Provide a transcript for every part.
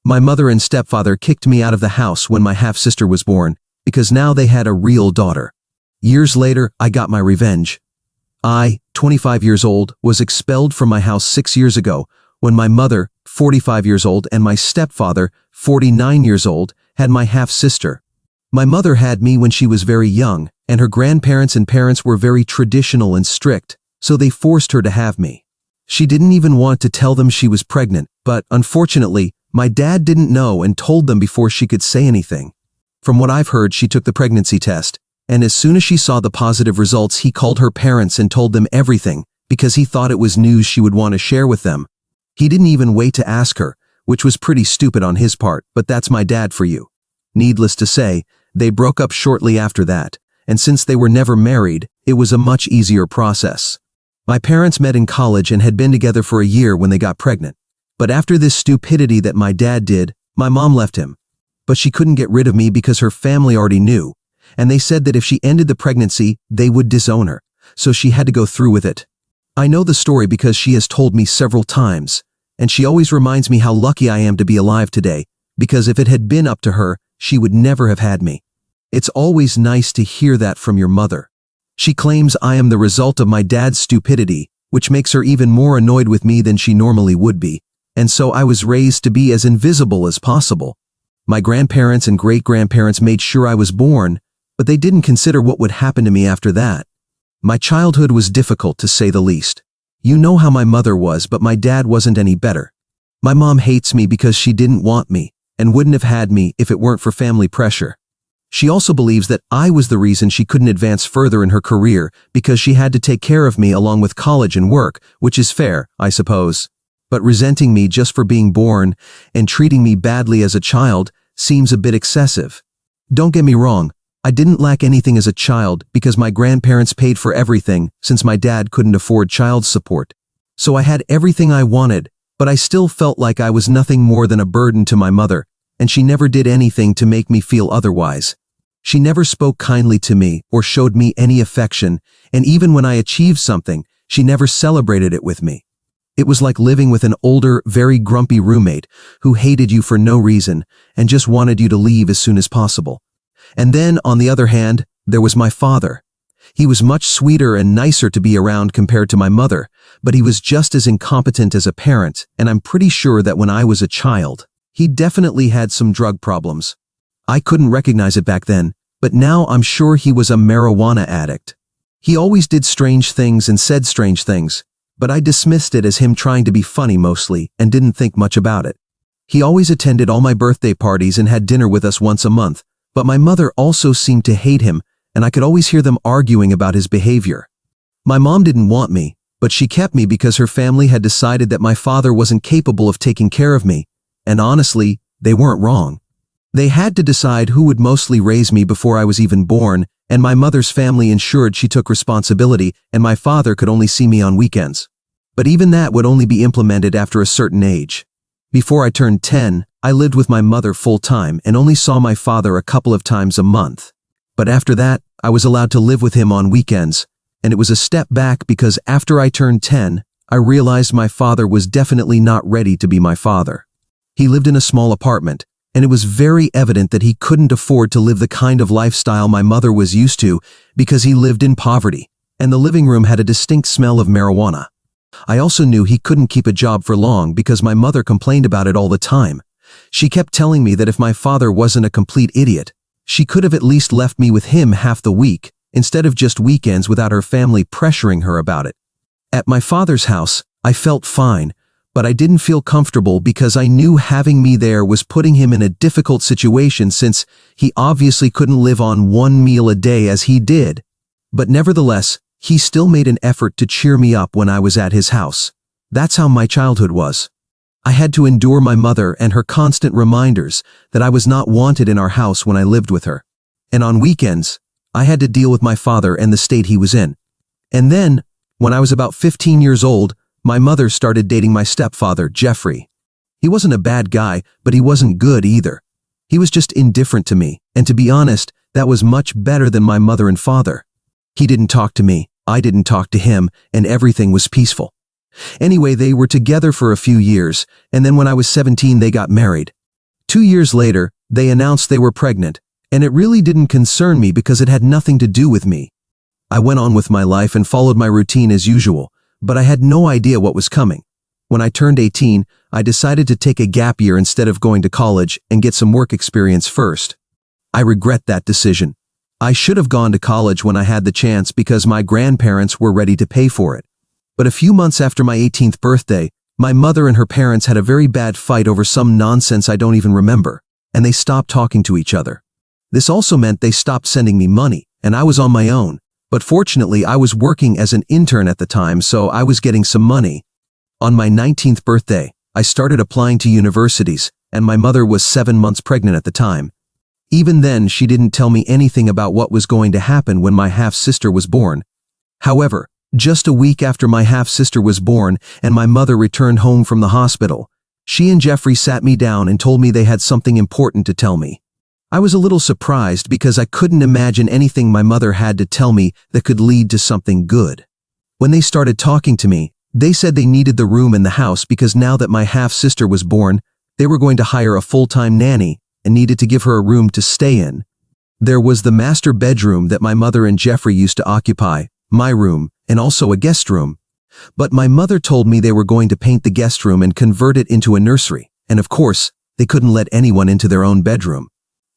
My mother and stepfather kicked me out of the house when my half-sister was born, because now they had a real daughter. Years later, I got my revenge. I, 25 years old, was expelled from my house 6 years ago, when my mother, 45 years old, and my stepfather, 49 years old, had my half-sister. My mother had me when she was very young, and her grandparents and parents were very traditional and strict, so they forced her to have me. She didn't even want to tell them she was pregnant, but unfortunately, my dad didn't know and told them before she could say anything. From what I've heard, she took the pregnancy test, and as soon as she saw the positive results, he called her parents and told them everything, because he thought it was news she would want to share with them. He didn't even wait to ask her, which was pretty stupid on his part, but that's my dad for you. Needless to say, they broke up shortly after that, and since they were never married, it was a much easier process. My parents met in college and had been together for a year when they got pregnant. But after this stupidity that my dad did, my mom left him. But she couldn't get rid of me because her family already knew, and they said that if she ended the pregnancy, they would disown her, so she had to go through with it. I know the story because she has told me several times, and she always reminds me how lucky I am to be alive today, because if it had been up to her, she would never have had me. It's always nice to hear that from your mother. She claims I am the result of my dad's stupidity, which makes her even more annoyed with me than she normally would be, and so I was raised to be as invisible as possible. My grandparents and great-grandparents made sure I was born, but they didn't consider what would happen to me after that. My childhood was difficult, to say the least. You know how my mother was, but my dad wasn't any better. My mom hates me because she didn't want me, and wouldn't have had me if it weren't for family pressure. She also believes that I was the reason she couldn't advance further in her career because she had to take care of me along with college and work, which is fair, I suppose. But resenting me just for being born and treating me badly as a child seems a bit excessive. Don't get me wrong, I didn't lack anything as a child because my grandparents paid for everything since my dad couldn't afford child support. So I had everything I wanted, but I still felt like I was nothing more than a burden to my mother, and she never did anything to make me feel otherwise. She never spoke kindly to me or showed me any affection, and even when I achieved something, she never celebrated it with me. It was like living with an older, very grumpy roommate who hated you for no reason and just wanted you to leave as soon as possible. And then, on the other hand, there was my father. He was much sweeter and nicer to be around compared to my mother, but he was just as incompetent as a parent, and I'm pretty sure that when I was a child, he definitely had some drug problems. I couldn't recognize it back then, but now I'm sure he was a marijuana addict. He always did strange things and said strange things, but I dismissed it as him trying to be funny mostly and didn't think much about it. He always attended all my birthday parties and had dinner with us once a month, but my mother also seemed to hate him, and I could always hear them arguing about his behavior. My mom didn't want me, but she kept me because her family had decided that my father wasn't capable of taking care of me, and honestly, they weren't wrong. They had to decide who would mostly raise me before I was even born, and my mother's family ensured she took responsibility and my father could only see me on weekends. But even that would only be implemented after a certain age. Before I turned 10, I lived with my mother full-time and only saw my father a couple of times a month. But after that, I was allowed to live with him on weekends, and it was a step back because after I turned 10, I realized my father was definitely not ready to be my father. He lived in a small apartment, and it was very evident that he couldn't afford to live the kind of lifestyle my mother was used to because he lived in poverty, and the living room had a distinct smell of marijuana. I also knew he couldn't keep a job for long because my mother complained about it all the time. She kept telling me that if my father wasn't a complete idiot, she could have at least left me with him half the week, instead of just weekends without her family pressuring her about it. At my father's house, I felt fine, but I didn't feel comfortable because I knew having me there was putting him in a difficult situation since he obviously couldn't live on one meal a day as he did. But nevertheless, he still made an effort to cheer me up when I was at his house. That's how my childhood was. I had to endure my mother and her constant reminders that I was not wanted in our house when I lived with her. And on weekends, I had to deal with my father and the state he was in. And then, when I was about 15 years old, my mother started dating my stepfather, Jeffrey. He wasn't a bad guy, but he wasn't good either. He was just indifferent to me, and to be honest, that was much better than my mother and father. He didn't talk to me, I didn't talk to him, and everything was peaceful. Anyway, they were together for a few years, and then when I was 17 they got married. 2 years later, they announced they were pregnant, and it really didn't concern me because it had nothing to do with me. I went on with my life and followed my routine as usual, but I had no idea what was coming. When I turned 18, I decided to take a gap year instead of going to college and get some work experience first. I regret that decision. I should have gone to college when I had the chance because my grandparents were ready to pay for it. But a few months after my 18th birthday, my mother and her parents had a very bad fight over some nonsense I don't even remember, and they stopped talking to each other. This also meant they stopped sending me money, and I was on my own. But fortunately, I was working as an intern at the time, so I was getting some money. On my 19th birthday, I started applying to universities, and my mother was 7 months pregnant at the time. Even then, she didn't tell me anything about what was going to happen when my half-sister was born. However, just a week after my half-sister was born and my mother returned home from the hospital, she and Jeffrey sat me down and told me they had something important to tell me. I was a little surprised because I couldn't imagine anything my mother had to tell me that could lead to something good. When they started talking to me, they said they needed the room in the house because now that my half-sister was born, they were going to hire a full-time nanny and needed to give her a room to stay in. There was the master bedroom that my mother and Jeffrey used to occupy, my room, and also a guest room. But my mother told me they were going to paint the guest room and convert it into a nursery, and of course, they couldn't let anyone into their own bedroom.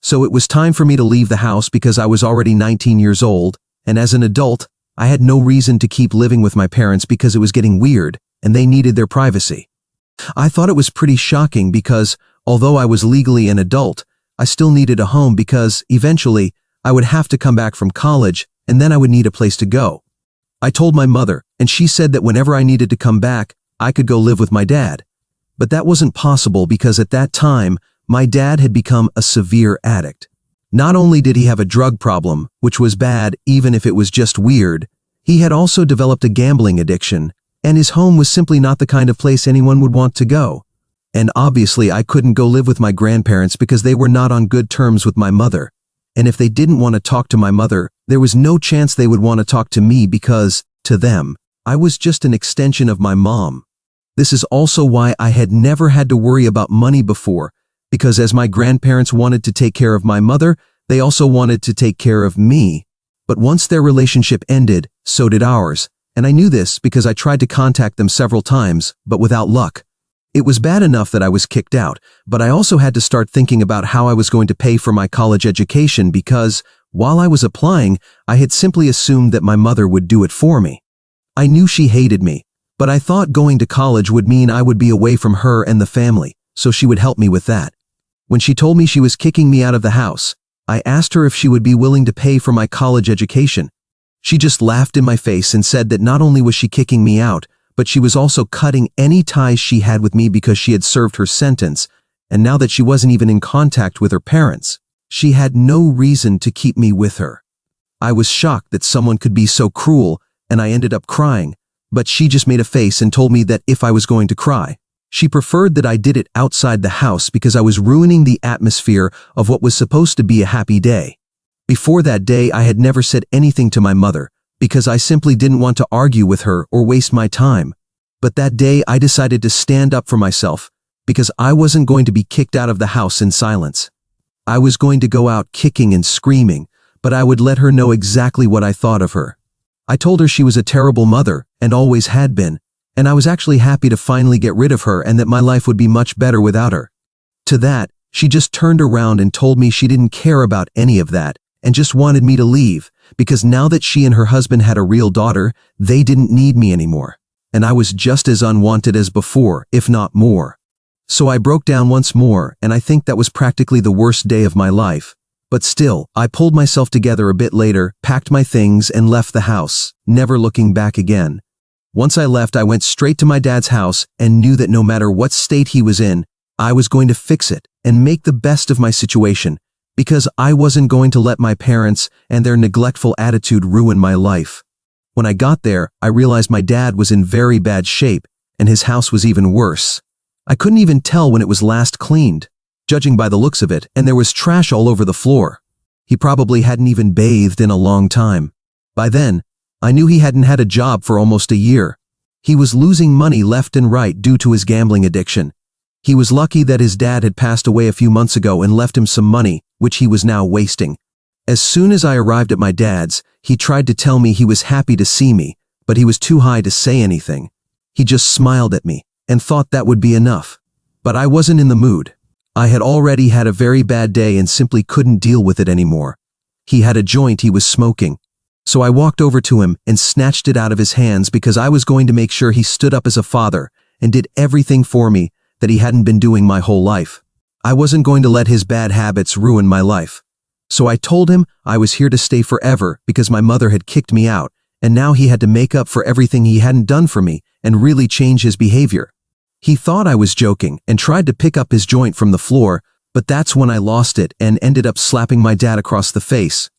So it was time for me to leave the house because I was already 19 years old, and as an adult, I had no reason to keep living with my parents because it was getting weird, and they needed their privacy. I thought it was pretty shocking because, although I was legally an adult, I still needed a home because, eventually, I would have to come back from college, and then I would need a place to go. I told my mother, and she said that whenever I needed to come back, I could go live with my dad. But that wasn't possible because at that time, my dad had become a severe addict. Not only did he have a drug problem, which was bad even if it was just weird, he had also developed a gambling addiction, and his home was simply not the kind of place anyone would want to go. And obviously I couldn't go live with my grandparents because they were not on good terms with my mother. And if they didn't want to talk to my mother, there was no chance they would want to talk to me because, to them, I was just an extension of my mom. This is also why I had never had to worry about money before, because as my grandparents wanted to take care of my mother, they also wanted to take care of me. But once their relationship ended, so did ours, and I knew this because I tried to contact them several times, but without luck. It was bad enough that I was kicked out, but I also had to start thinking about how I was going to pay for my college education because, while I was applying, I had simply assumed that my mother would do it for me. I knew she hated me, but I thought going to college would mean I would be away from her and the family, so she would help me with that. When she told me she was kicking me out of the house, I asked her if she would be willing to pay for my college education. She just laughed in my face and said that not only was she kicking me out, but she was also cutting any ties she had with me because she had served her sentence, and now that she wasn't even in contact with her parents, she had no reason to keep me with her. I was shocked that someone could be so cruel, and I ended up crying, but she just made a face and told me that if I was going to cry, she preferred that I did it outside the house because I was ruining the atmosphere of what was supposed to be a happy day. Before that day, I had never said anything to my mother because I simply didn't want to argue with her or waste my time. But that day, I decided to stand up for myself because I wasn't going to be kicked out of the house in silence. I was going to go out kicking and screaming, but I would let her know exactly what I thought of her. I told her she was a terrible mother and always had been, and I was actually happy to finally get rid of her and that my life would be much better without her. To that, she just turned around and told me she didn't care about any of that and just wanted me to leave because now that she and her husband had a real daughter, they didn't need me anymore. And I was just as unwanted as before, if not more. So I broke down once more, and I think that was practically the worst day of my life. But still, I pulled myself together a bit later, packed my things, and left the house, never looking back again. Once I left, I went straight to my dad's house and knew that no matter what state he was in, I was going to fix it and make the best of my situation because I wasn't going to let my parents and their neglectful attitude ruin my life. When I got there, I realized my dad was in very bad shape and his house was even worse. I couldn't even tell when it was last cleaned, judging by the looks of it, and there was trash all over the floor. He probably hadn't even bathed in a long time. By then, I knew he hadn't had a job for almost a year. He was losing money left and right due to his gambling addiction. He was lucky that his dad had passed away a few months ago and left him some money, which he was now wasting. As soon as I arrived at my dad's, he tried to tell me he was happy to see me, but he was too high to say anything. He just smiled at me and thought that would be enough. But I wasn't in the mood. I had already had a very bad day and simply couldn't deal with it anymore. He had a joint he was smoking. So I walked over to him and snatched it out of his hands because I was going to make sure he stood up as a father and did everything for me that he hadn't been doing my whole life. I wasn't going to let his bad habits ruin my life. So I told him I was here to stay forever because my mother had kicked me out, and now he had to make up for everything he hadn't done for me and really change his behavior. He thought I was joking and tried to pick up his joint from the floor, but that's when I lost it and ended up slapping my dad across the face.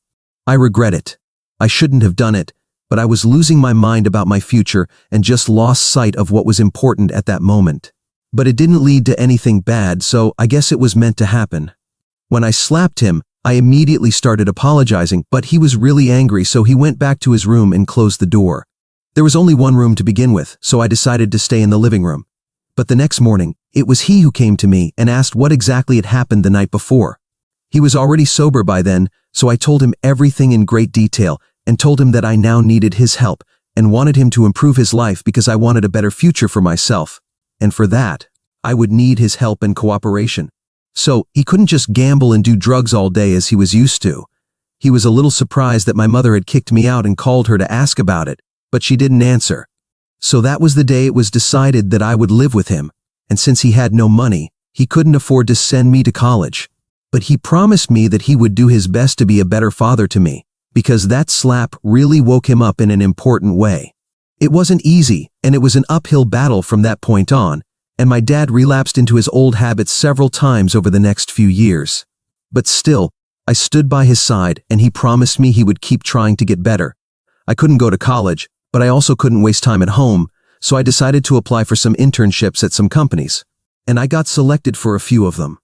I regret it. I shouldn't have done it, but I was losing my mind about my future and just lost sight of what was important at that moment. But it didn't lead to anything bad, so I guess it was meant to happen. When I slapped him, I immediately started apologizing, but he was really angry, so he went back to his room and closed the door. There was only one room to begin with, so I decided to stay in the living room. But the next morning, it was he who came to me and asked what exactly had happened the night before. He was already sober by then, so I told him everything in great detail and told him that I now needed his help and wanted him to improve his life because I wanted a better future for myself. And for that, I would need his help and cooperation. So he couldn't just gamble and do drugs all day as he was used to. He was a little surprised that my mother had kicked me out and called her to ask about it, but she didn't answer. So that was the day it was decided that I would live with him, and since he had no money, he couldn't afford to send me to college. But he promised me that he would do his best to be a better father to me, because that slap really woke him up in an important way. It wasn't easy, and it was an uphill battle from that point on, and my dad relapsed into his old habits several times over the next few years. But still, I stood by his side and he promised me he would keep trying to get better. I couldn't go to college, but I also couldn't waste time at home, so I decided to apply for some internships at some companies. And I got selected for a few of them.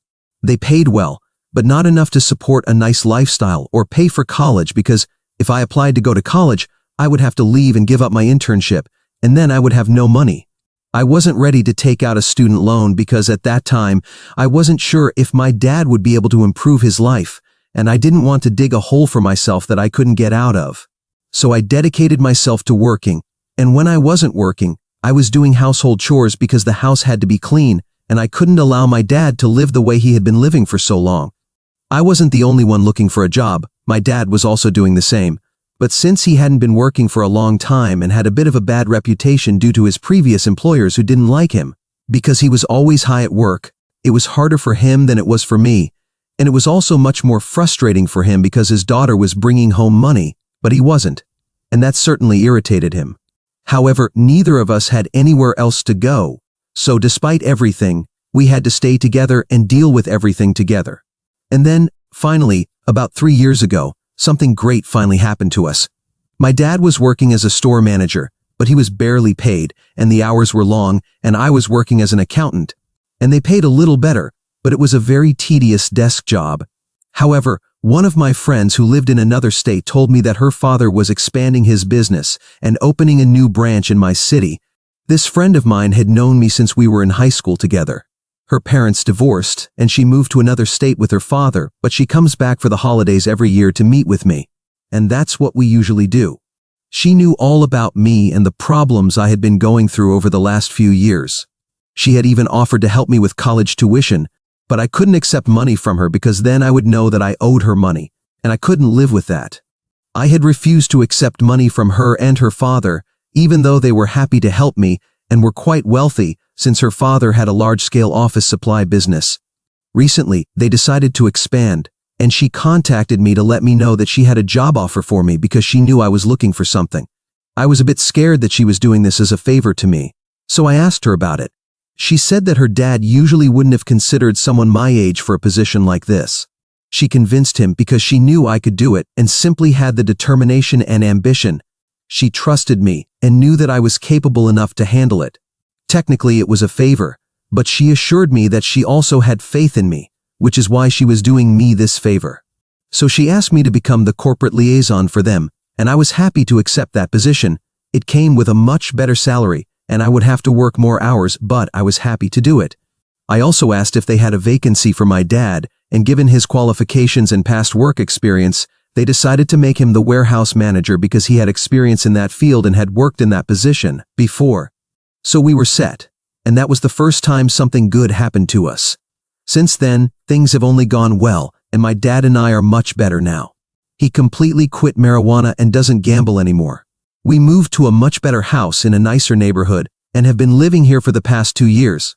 They paid well, but not enough to support a nice lifestyle or pay for college because if I applied to go to college, I would have to leave and give up my internship, and then I would have no money. I wasn't ready to take out a student loan because at that time, I wasn't sure if my dad would be able to improve his life, and I didn't want to dig a hole for myself that I couldn't get out of. So I dedicated myself to working, and when I wasn't working, I was doing household chores because the house had to be clean, and I couldn't allow my dad to live the way he had been living for so long. I wasn't the only one looking for a job, my dad was also doing the same. But since he hadn't been working for a long time and had a bit of a bad reputation due to his previous employers who didn't like him, because he was always high at work, it was harder for him than it was for me, and it was also much more frustrating for him because his daughter was bringing home money, but he wasn't, and that certainly irritated him. However, neither of us had anywhere else to go, so despite everything, we had to stay together and deal with everything together. And then, finally, about 3 years ago, something great finally happened to us. My dad was working as a store manager, but he was barely paid, and the hours were long, and I was working as an accountant. And they paid a little better, but it was a very tedious desk job. However, one of my friends who lived in another state told me that her father was expanding his business and opening a new branch in my city. This friend of mine had known me since we were in high school together. Her parents divorced, and she moved to another state with her father, but she comes back for the holidays every year to meet with me. And that's what we usually do. She knew all about me and the problems I had been going through over the last few years. She had even offered to help me with college tuition, but I couldn't accept money from her because then I would know that I owed her money, and I couldn't live with that. I had refused to accept money from her and her father, even though they were happy to help me and were quite wealthy, since her father had a large-scale office supply business. Recently, they decided to expand, and she contacted me to let me know that she had a job offer for me because she knew I was looking for something. I was a bit scared that she was doing this as a favor to me, so I asked her about it. She said that her dad usually wouldn't have considered someone my age for a position like this. She convinced him because she knew I could do it and simply had the determination and ambition. She trusted me and knew that I was capable enough to handle it. Technically, it was a favor, but she assured me that she also had faith in me, which is why she was doing me this favor. So she asked me to become the corporate liaison for them, and I was happy to accept that position. It came with a much better salary, and I would have to work more hours, but I was happy to do it. I also asked if they had a vacancy for my dad, and given his qualifications and past work experience, they decided to make him the warehouse manager because he had experience in that field and had worked in that position before. So we were set, and that was the first time something good happened to us. Since then, things have only gone well, and my dad and I are much better now. He completely quit marijuana and doesn't gamble anymore. We moved to a much better house in a nicer neighborhood and have been living here for the past 2 years.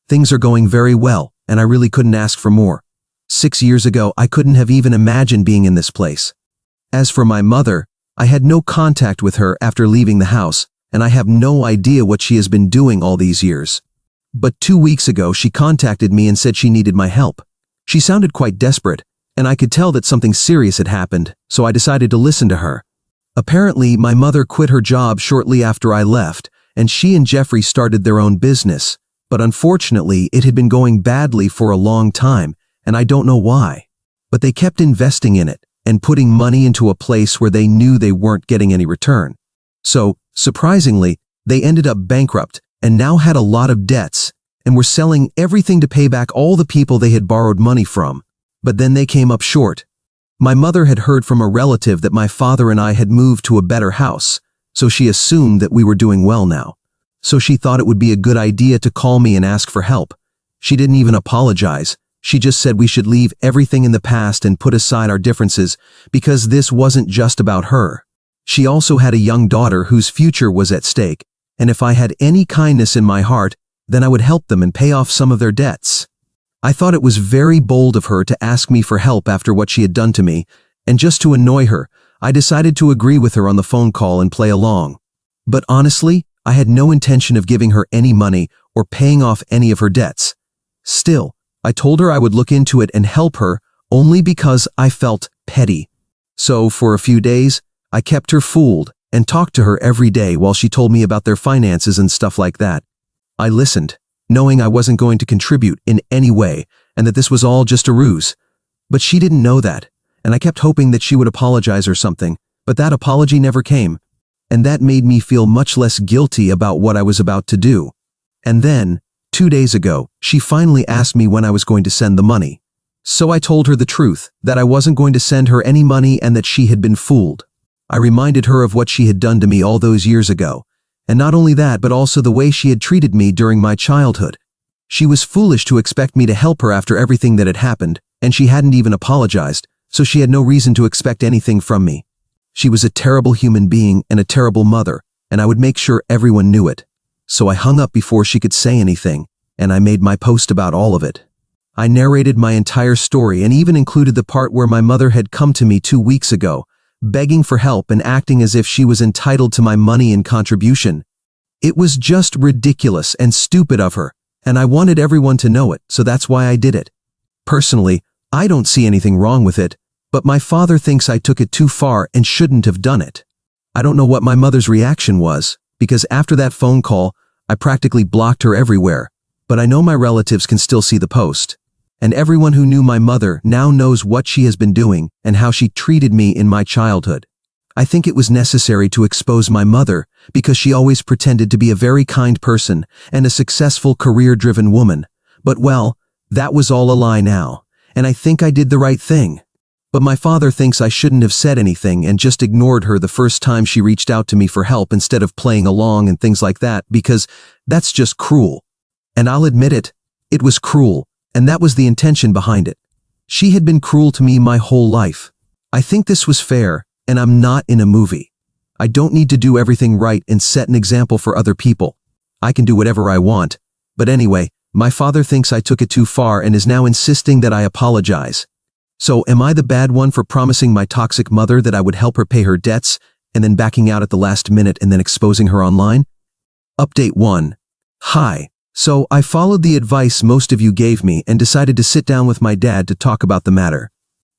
Things are going very well, and I really couldn't ask for more. 6 years ago, I couldn't have even imagined being in this place. As for my mother, I had no contact with her after leaving the house, and I have no idea what she has been doing all these years. But 2 weeks ago, she contacted me and said she needed my help. She sounded quite desperate, and I could tell that something serious had happened, so I decided to listen to her. Apparently, my mother quit her job shortly after I left, and she and Jeffrey started their own business. But unfortunately, it had been going badly for a long time, and I don't know why. But they kept investing in it and putting money into a place where they knew they weren't getting any return. So, surprisingly, they ended up bankrupt and now had a lot of debts and were selling everything to pay back all the people they had borrowed money from. But then they came up short. My mother had heard from a relative that my father and I had moved to a better house, so she assumed that we were doing well now. So she thought it would be a good idea to call me and ask for help. She didn't even apologize. She just said we should leave everything in the past and put aside our differences because this wasn't just about her. She also had a young daughter whose future was at stake, and if I had any kindness in my heart, then I would help them and pay off some of their debts. I thought it was very bold of her to ask me for help after what she had done to me, and just to annoy her, I decided to agree with her on the phone call and play along. But honestly, I had no intention of giving her any money or paying off any of her debts. Still, I told her I would look into it and help her only because I felt petty. So for a few days, I kept her fooled and talked to her every day while she told me about their finances and stuff like that. I listened, knowing I wasn't going to contribute in any way and that this was all just a ruse. But she didn't know that, and I kept hoping that she would apologize or something, but that apology never came. And that made me feel much less guilty about what I was about to do. And then, 2 days ago, she finally asked me when I was going to send the money. So I told her the truth, that I wasn't going to send her any money and that she had been fooled. I reminded her of what she had done to me all those years ago. And not only that, but also the way she had treated me during my childhood. She was foolish to expect me to help her after everything that had happened, and she hadn't even apologized, so she had no reason to expect anything from me. She was a terrible human being and a terrible mother, and I would make sure everyone knew it. So I hung up before she could say anything, and I made my post about all of it. I narrated my entire story and even included the part where my mother had come to me 2 weeks ago, begging for help and acting as if she was entitled to my money and contribution. It was just ridiculous and stupid of her, and I wanted everyone to know it, so that's why I did it. Personally, I don't see anything wrong with it, but my father thinks I took it too far and shouldn't have done it. I don't know what my mother's reaction was, because after that phone call, I practically blocked her everywhere, but I know my relatives can still see the post. And everyone who knew my mother now knows what she has been doing and how she treated me in my childhood. I think it was necessary to expose my mother because she always pretended to be a very kind person and a successful career-driven woman. But well, that was all a lie now, and I think I did the right thing. But my father thinks I shouldn't have said anything and just ignored her the first time she reached out to me for help instead of playing along and things like that because that's just cruel. And I'll admit it, it was cruel, and that was the intention behind it. She had been cruel to me my whole life. I think this was fair, and I'm not in a movie. I don't need to do everything right and set an example for other people. I can do whatever I want. But anyway, my father thinks I took it too far and is now insisting that I apologize. So am I the bad one for promising my toxic mother that I would help her pay her debts and then backing out at the last minute and then exposing her online? Update 1. Hi. So I followed the advice most of you gave me and decided to sit down with my dad to talk about the matter.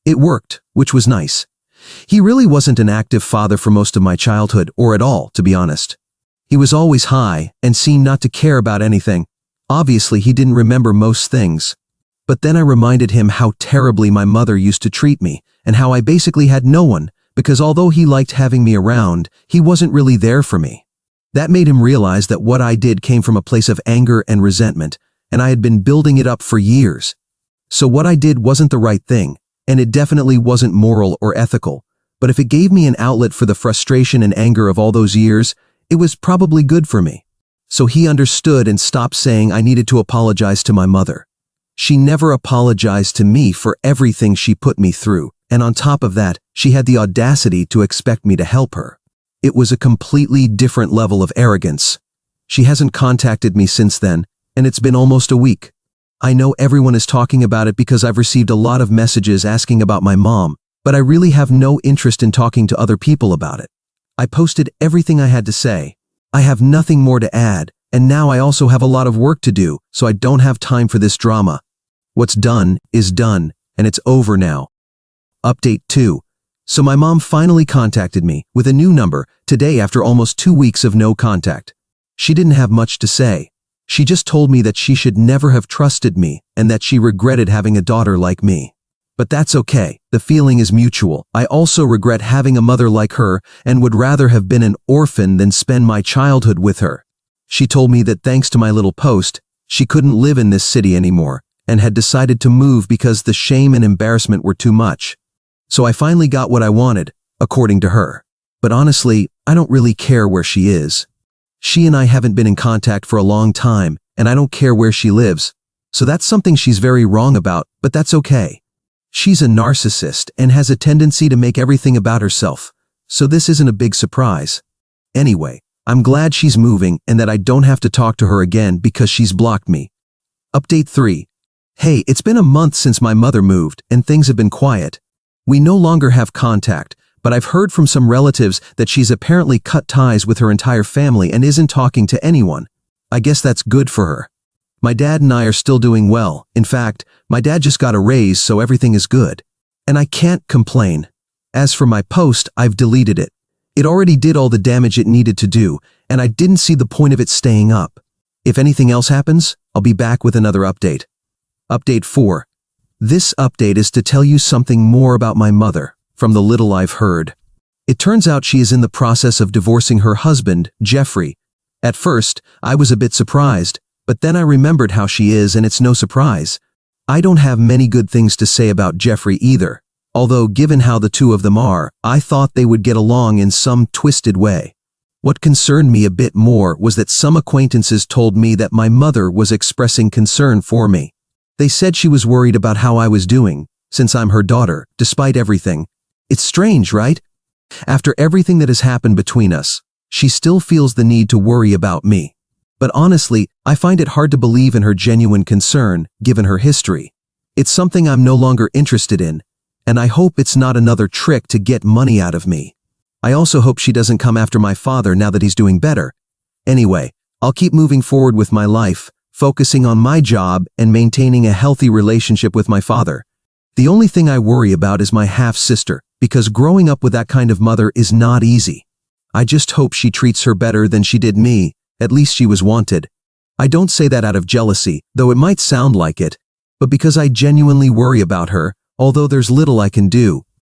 It worked, which was nice. He really wasn't an active father for most of my childhood, or at all, to be honest. He was always high and seemed not to care about anything. Obviously, he didn't remember most things. But then I reminded him how terribly my mother used to treat me and how I basically had no one because although he liked having me around, he wasn't really there for me. That made him realize that what I did came from a place of anger and resentment, and I had been building it up for years. So what I did wasn't the right thing, and it definitely wasn't moral or ethical, but if it gave me an outlet for the frustration and anger of all those years, it was probably good for me. So he understood and stopped saying I needed to apologize to my mother. She never apologized to me for everything she put me through, and on top of that, she had the audacity to expect me to help her. It was a completely different level of arrogance. She hasn't contacted me since then, and it's been almost a week. I know everyone is talking about it because I've received a lot of messages asking about my mom, but I really have no interest in talking to other people about it. I posted everything I had to say. I have nothing more to add, and now I also have a lot of work to do, so I don't have time for this drama. What's done is done, and it's over now. Update 2. So my mom finally contacted me with a new number today after almost 2 weeks of no contact. She didn't have much to say. She just told me that she should never have trusted me and that she regretted having a daughter like me. But that's okay, the feeling is mutual. I also regret having a mother like her and would rather have been an orphan than spend my childhood with her. She told me that thanks to my little post, she couldn't live in this city anymore and had decided to move because the shame and embarrassment were too much. So I finally got what I wanted, according to her. But honestly, I don't really care where she is. She and I haven't been in contact for a long time, and I don't care where she lives. So that's something she's very wrong about, but that's okay. She's a narcissist and has a tendency to make everything about herself, so this isn't a big surprise. Anyway, I'm glad she's moving and that I don't have to talk to her again because she's blocked me. Update 3. Hey, it's been a month since my mother moved and things have been quiet. We no longer have contact, but I've heard from some relatives that she's apparently cut ties with her entire family and isn't talking to anyone. I guess that's good for her. My dad and I are still doing well. In fact, my dad just got a raise, so everything is good. And I can't complain. As for my post, I've deleted it. It already did all the damage it needed to do, and I didn't see the point of it staying up. If anything else happens, I'll be back with another update. Update 4. This update is to tell you something more about my mother, from the little I've heard. It turns out she is in the process of divorcing her husband, Jeffrey. At first, I was a bit surprised, but then I remembered how she is and it's no surprise. I don't have many good things to say about Jeffrey either, although given how the two of them are, I thought they would get along in some twisted way. What concerned me a bit more was that some acquaintances told me that my mother was expressing concern for me. They said she was worried about how I was doing, since I'm her daughter, despite everything. It's strange, right? After everything that has happened between us, she still feels the need to worry about me. But honestly, I find it hard to believe in her genuine concern, given her history. It's something I'm no longer interested in, and I hope it's not another trick to get money out of me. I also hope she doesn't come after my father now that he's doing better. Anyway, I'll keep moving forward with my life, focusing on my job and maintaining a healthy relationship with my father. The only thing I worry about is my half-sister, because growing up with that kind of mother is not easy. I just hope she treats her better than she did me. At least she was wanted. I don't say that out of jealousy, though it might sound like it, but because I genuinely worry about her, although there's little I can do.